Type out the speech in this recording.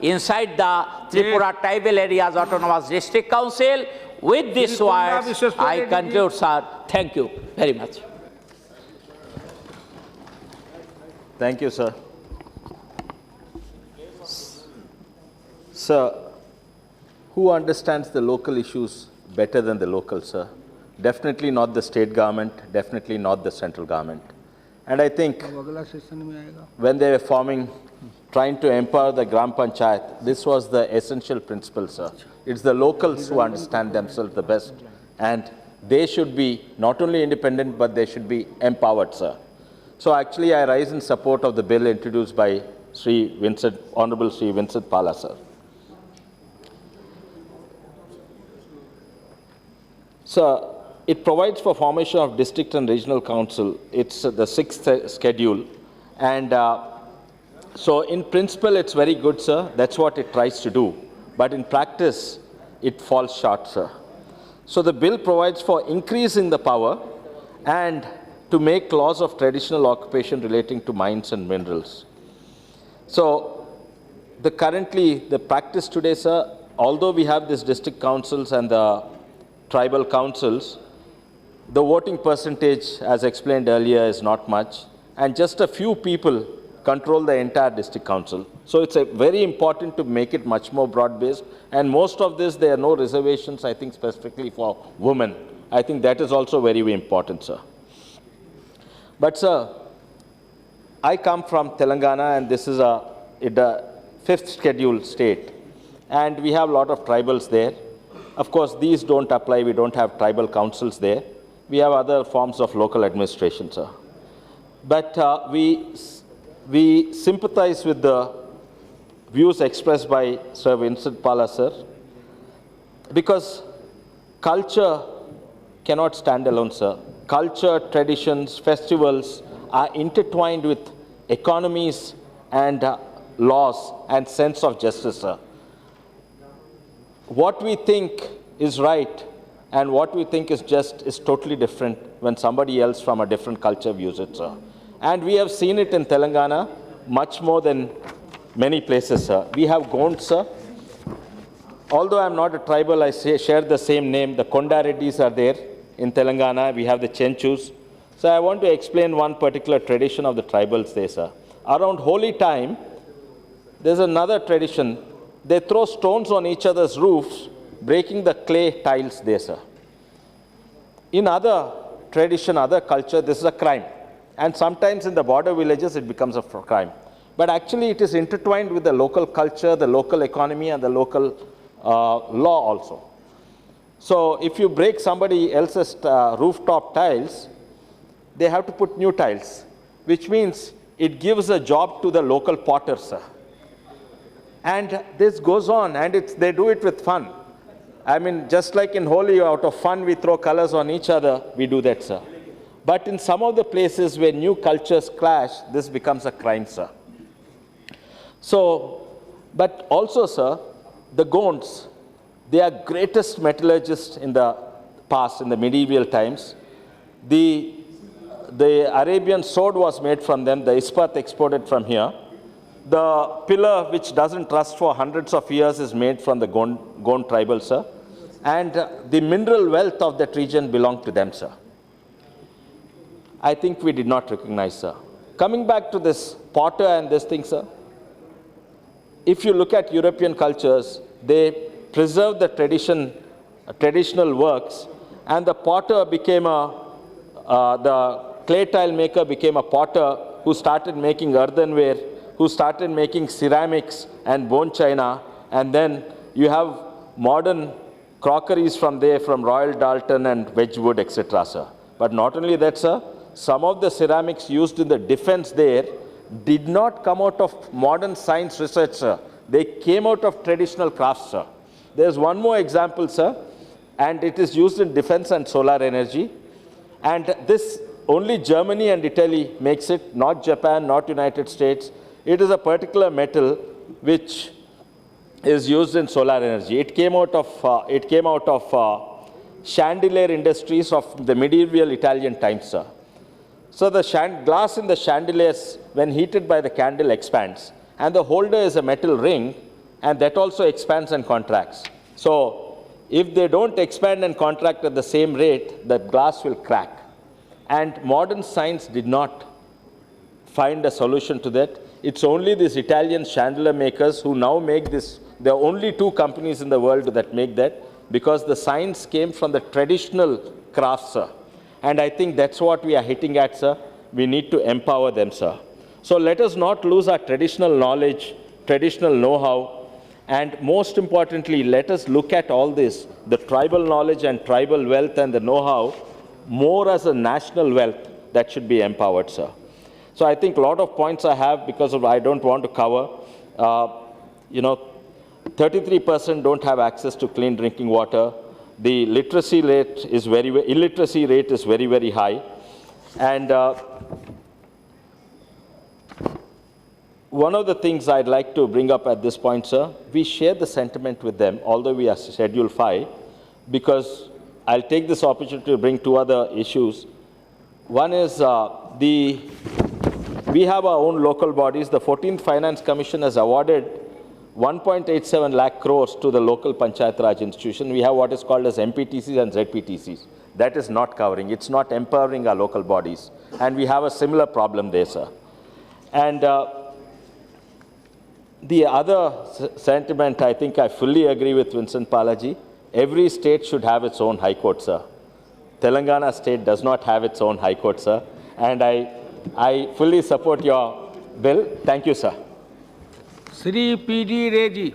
inside the Tripura Tribal Areas Autonomous District Council. With these words, I conclude, sir. Thank you very much. Thank you, sir. Sir, who understands the local issues better than the local, sir? Definitely not the state government, definitely not the central government. And I think when they were forming, trying to empower the Gram Panchayat, this was the essential principle, sir. It's the locals who understand themselves the best, and they should be not only independent, but they should be empowered, sir. So actually, I rise in support of the bill introduced by Honorable Sri Vincent Pala, sir. Sir, it provides for formation of district and regional council. It's the 6th schedule. And so in principle, it's very good, sir. That's what it tries to do. But in practice, it falls short, sir. So the bill provides for increasing the power and to make laws of traditional occupation relating to mines and minerals. So currently, the practice today, sir, although we have these district councils and the tribal councils, the voting percentage, as explained earlier, is not much, and just a few people control the entire district council. So it's very important to make it much more broad-based, and most of this, there are no reservations, I think, specifically for women. I think that is also very, very important, sir. But, sir, I come from Telangana, and this is a 5th scheduled state, and we have a lot of tribals there. Of course, these don't apply. We don't have tribal councils there. We have other forms of local administration, sir. But we sympathize with the views expressed by Sir Vincent Pala, sir, because culture cannot stand alone, sir. Culture, traditions, festivals are intertwined with economies and laws and sense of justice, sir. What we think is right and what we think is just is totally different when somebody else from a different culture views it, sir. And we have seen it in Telangana much more than many places, sir. We have Konda, sir. Although I'm not a tribal, I share the same name. The Konda Reddys are there in Telangana. We have the Chenchus. So I want to explain one particular tradition of the tribals there, sir. Around holy time, there's another tradition. They throw stones on each other's roofs, breaking the clay tiles there, sir. In other tradition, other culture, this is a crime. And sometimes in the border villages, it becomes a crime. But actually, it is intertwined with the local culture, the local economy, and the local law also. So if you break somebody else's rooftop tiles, they have to put new tiles, which means it gives a job to the local potters, sir. And this goes on, and they do it with fun. I mean, just like in Holi, out of fun, we throw colors on each other, we do that, sir. But in some of the places where new cultures clash, this becomes a crime, sir. So, but also, sir, the Gonds, they are greatest metallurgists in the past, in the medieval times. The Arabian sword was made from them, the ispat exported from here. The pillar, which doesn't rust for hundreds of years, is made from the Gond tribal, sir. And the mineral wealth of that region belonged to them, sir. I think we did not recognize, sir. Coming back to this potter and this thing, sir, if you look at European cultures, they preserve the traditional works, and the potter became the clay tile maker became a potter who started making earthenware, who started making ceramics and bone china, and then you have modern crockeries from there, from Royal Dalton and Wedgwood, etc., sir. But not only that, sir, some of the ceramics used in the defense there did not come out of modern science research, sir. They came out of traditional crafts, sir. There's one more example, sir, and it is used in defense and solar energy. And this, only Germany and Italy makes it, not Japan, not United States. It is a particular metal which is used in solar energy. It came out of chandelier industries of the medieval Italian times, sir. So the glass in the chandeliers, when heated by the candle, expands, and the holder is a metal ring, and that also expands and contracts. So if they don't expand and contract at the same rate, the glass will crack. And modern science did not find a solution to that. It's only these Italian chandelier makers who now make this. There are only 2 companies in the world that make that, because the science came from the traditional crafts, sir. And I think that's what we are hitting at, sir. We need to empower them, sir. So let us not lose our traditional knowledge, traditional know-how, and most importantly, let us look at all this, the tribal knowledge and tribal wealth and the know-how, more as a national wealth that should be empowered, sir. So I think a lot of points I have, because of I don't want to cover. 33% don't have access to clean drinking water. The illiteracy rate is very, very high. And one of the things I'd like to bring up at this point, sir, we share the sentiment with them, although we are Schedule 5, because I'll take this opportunity to bring 2 other issues. One is we have our own local bodies. The 14th Finance Commission has awarded 1.87 lakh crores to the local Panchayat Raj institution. We have what is called as MPTCs and ZPTCs. That is not covering. It's not empowering our local bodies. And we have a similar problem there, sir. And the other sentiment, I think I fully agree with Vincent Palaji. Every state should have its own high court, sir. Telangana state does not have its own high court, sir. And I fully support your bill. Thank you, sir. Shri P.D. Reddy.